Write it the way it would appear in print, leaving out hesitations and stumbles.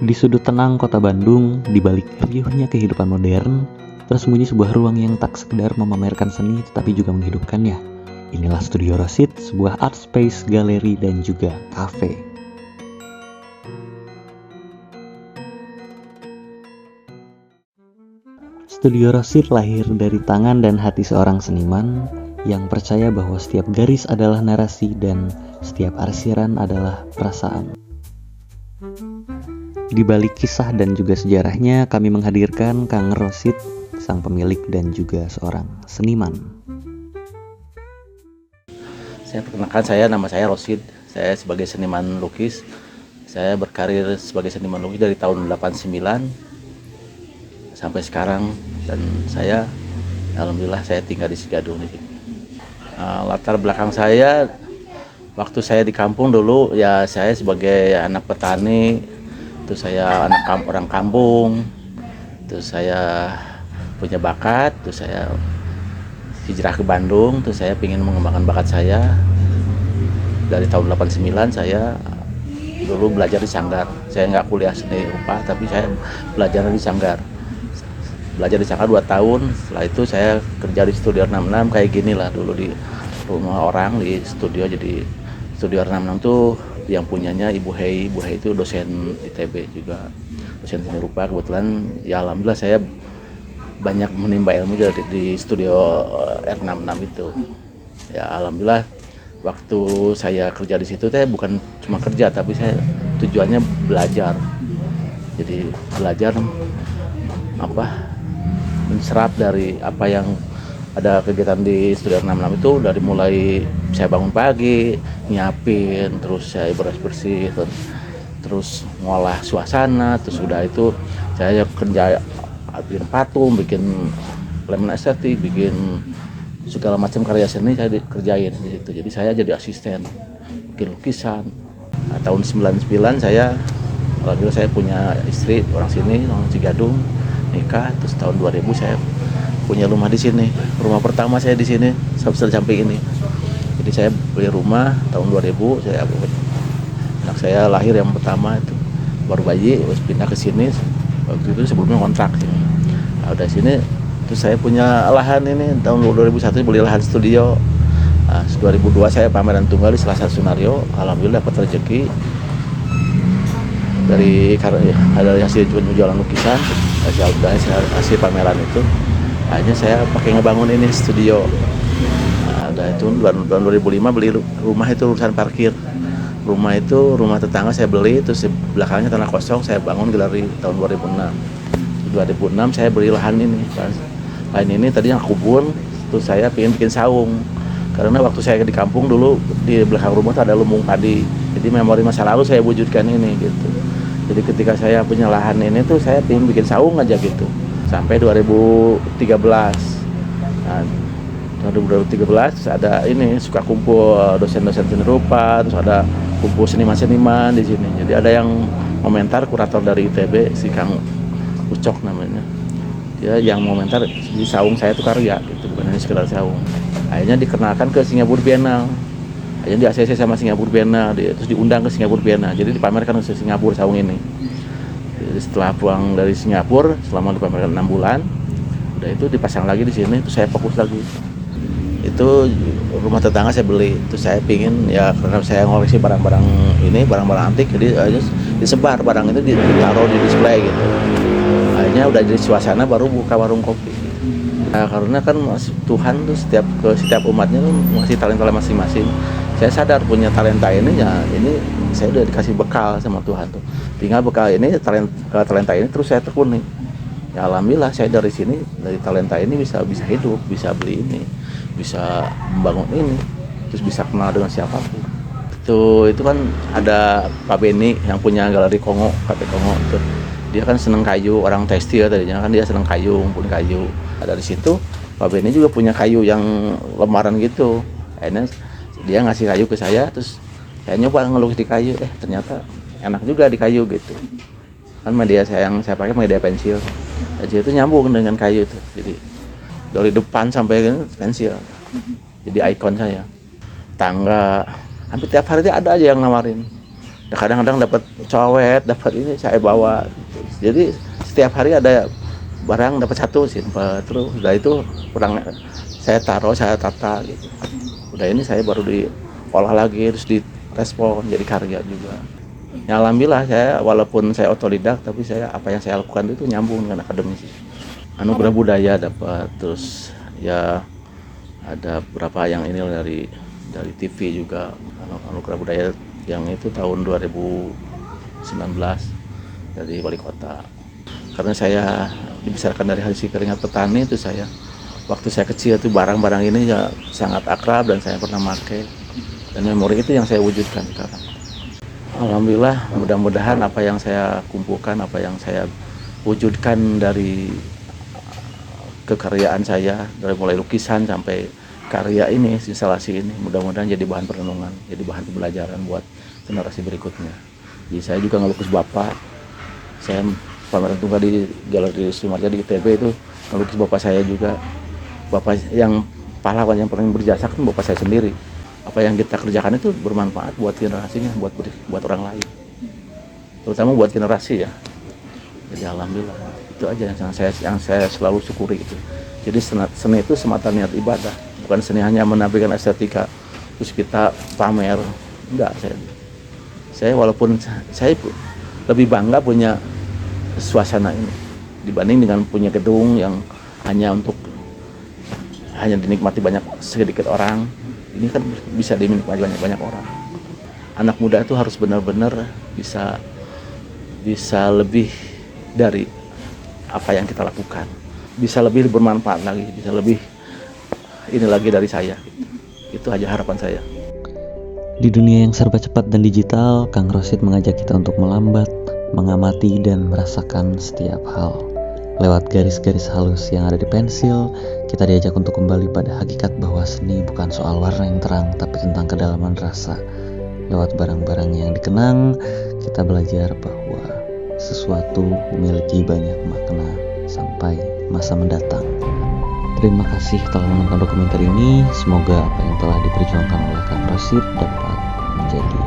Di sudut tenang kota Bandung, di balik riuhnya kehidupan modern, tersembunyi sebuah ruang yang tak sekedar memamerkan seni tetapi juga menghidupkannya. Inilah Studio Rosid, sebuah art space, galeri, dan juga kafe. Studio Rosid lahir dari tangan dan hati seorang seniman yang percaya bahwa setiap garis adalah narasi dan setiap arsiran adalah perasaan. Di balik kisah dan juga sejarahnya, kami menghadirkan Kang Rosid, sang pemilik dan juga seorang seniman. Saya perkenalkan, nama saya Rosid. Saya sebagai seniman lukis. Saya berkarir sebagai seniman lukis dari tahun 89 sampai sekarang, dan saya alhamdulillah saya tinggal di Sigadung di sini. Latar belakang saya waktu saya di kampung dulu, ya saya sebagai anak petani, terus saya orang kampung, terus saya punya bakat, terus saya hijrah ke Bandung, terus saya ingin mengembangkan bakat saya. Dari tahun 89 saya dulu belajar di Sanggar. Saya nggak kuliah seni rupa, tapi saya belajar di Sanggar. Belajar di Sanggar 2 tahun, setelah itu saya kerja di Studio 66 kayak gini lah dulu di rumah orang di studio. Jadi Studio 66 tuh yang punyanya Ibu Hei. Ibu Hei itu dosen ITB juga, dosen seni rupa. Kebetulan ya alhamdulillah saya banyak menimba ilmu di Studio R66 itu. Ya alhamdulillah waktu saya kerja di situ saya bukan cuma kerja, tapi saya tujuannya belajar. Jadi belajar menserap dari apa yang ada kegiatan di Studio 66 itu, dari mulai saya bangun pagi, nyiapin, terus saya bersih-bersih, terus ngolah suasana, terus udah itu saya kerja bikin patung, bikin lemon estetik, bikin segala macam karya seni saya dikerjain di situ. Jadi saya jadi asisten bikin lukisan. Tahun 99 saya alhamdulillah saya punya istri orang sini, orang Cigadung, nikah. Terus tahun 2000 saya punya rumah di sini. Rumah pertama saya di sini sampai ini. Jadi saya beli rumah tahun 2000, anak saya lahir yang pertama itu baru bayi, terus pindah ke sini. Waktu itu sebelumnya kontrak sini. Nah, udah sini terus saya punya lahan ini tahun 2001 beli lahan studio. 2002 saya pameran tunggal di salah satu Sunario. Alhamdulillah dapat rezeki dari hasil jualan lukisan, hasil pameran itu. Akhirnya saya pakai ngebangun ini studio. Udah itu tahun 2005 beli rumah itu urusan parkir. Rumah itu rumah tetangga saya beli, terus belakangnya tanah kosong saya bangun galeri tahun 2006. 2006 saya beli lahan ini. Lahan ini tadinya kubur, terus saya pengen bikin saung. Karena waktu saya di kampung dulu di belakang rumah tuh ada lumbung padi. Jadi memori masa lalu saya wujudkan ini gitu. Jadi ketika saya punya lahan ini tuh saya pengen bikin saung aja gitu. Sampai 2013. Nah, 2013 ada ini suka kumpul dosen-dosen seni rupa, terus ada kumpul seniman-seniman di sini. Jadi ada yang komentar, kurator dari ITB si Kang Ucok namanya. Dia yang komentar di saung saya itu karya gitu, bukan hanya sekedar saung. Akhirnya dikenalkan ke Singapura Biennale. Akhirnya di ACC sama Singapura Biennale, terus diundang ke Singapura Biennale. Jadi dipamerkan ke Singapura saung ini. Jadi setelah pulang dari Singapura selama dipamerkan 6 bulan, udah itu dipasang lagi di sini, terus saya fokus lagi. Itu rumah tetangga saya beli, terus saya pingin ya karena saya ngoleksi barang-barang ini, barang-barang antik, jadi disebar barang itu ditaruh di display gitu. Akhirnya udah jadi suasana baru buka warung kopi. Nah, karena kan Tuhan tuh setiap umatnya tuh ngasih talenta masing-masing. Saya sadar punya talenta ini, ya ini saya udah dikasih bekal sama Tuhan tuh. Tinggal bekal ini, talenta ini terus saya tekuni. Ya alhamdulillah saya dari sini, dari talenta ini bisa hidup, bisa beli ini, bisa membangun ini, terus bisa kenal dengan siapapun. Itu kan ada Pak Beni yang punya galeri Kongo, Kafe Kongo itu. Dia kan seneng kayu, orang tekstil tadinya kan dia seneng kayu, ngumpulin kayu. Dari situ Pak Beni juga punya kayu yang lembaran gitu. Akhirnya dia ngasih kayu ke saya, terus saya nyoba ngelukis di kayu, ternyata enak juga di kayu gitu. Kan media yang saya pakai media pensil. Jadi itu nyambung dengan kayu itu. Jadi dari depan sampai pensil. Jadi ikon saya. Tangga, hampir tiap hari ada aja yang nawarin. Ya, kadang-kadang dapat cowet, dapat ini saya bawa. Jadi setiap hari ada barang dapat satu simpen, terus udah itu kurang saya taruh, saya tata gitu. Udah ini saya baru diolah lagi, terus direspon jadi karya juga. Ya alhamdulillah saya walaupun saya otodidak tapi saya apa yang saya lakukan itu nyambung dengan akademisi. Anugerah budaya dapat, terus ya ada beberapa yang ini dari TV juga anugerah budaya yang itu tahun 2019 dari wali kota. Karena saya dibesarkan dari hasil keringat petani itu saya waktu saya kecil itu barang-barang ini ya sangat akrab dan saya pernah pakai dan memori itu yang saya wujudkan sekarang. Alhamdulillah mudah-mudahan apa yang saya kumpulkan, apa yang saya wujudkan dari kekaryaan saya dari mulai lukisan sampai karya ini, instalasi ini mudah-mudahan jadi bahan perenungan, jadi bahan pembelajaran buat generasi berikutnya. Jadi saya juga ngelukis bapak, saya pameran tunggal di Galeri Sumarja di ITB itu ngelukis bapak saya juga, bapak yang pahlawan yang paling berjasa kan bapak saya sendiri. Apa yang kita kerjakan itu bermanfaat buat generasinya, buat orang lain, terutama buat generasi ya. Jadi alhamdulillah itu aja yang saya selalu syukuri itu. Jadi seni itu semata niat ibadah, bukan seni hanya menampilkan estetika terus kita pamer. Enggak, saya walaupun saya lebih bangga punya suasana ini dibanding dengan punya gedung yang hanya dinikmati sedikit orang. Ini kan bisa dinikmati banyak orang. Anak muda itu harus benar-benar bisa lebih dari apa yang kita lakukan, bisa lebih bermanfaat lagi, bisa lebih ini lagi dari saya. Itu aja harapan saya. Di dunia yang serba cepat dan digital, Kang Rosid mengajak kita untuk melambat, mengamati dan merasakan setiap hal. Lewat garis-garis halus yang ada di pensil, kita diajak untuk kembali pada hakikat bahwa seni bukan soal warna yang terang, tapi tentang kedalaman rasa. Lewat barang-barang yang dikenang, kita belajar bahwa sesuatu memiliki banyak makna sampai masa mendatang. Terima kasih telah menonton dokumenter ini. Semoga apa yang telah diperjuangkan oleh Kang Rosid dapat menjadi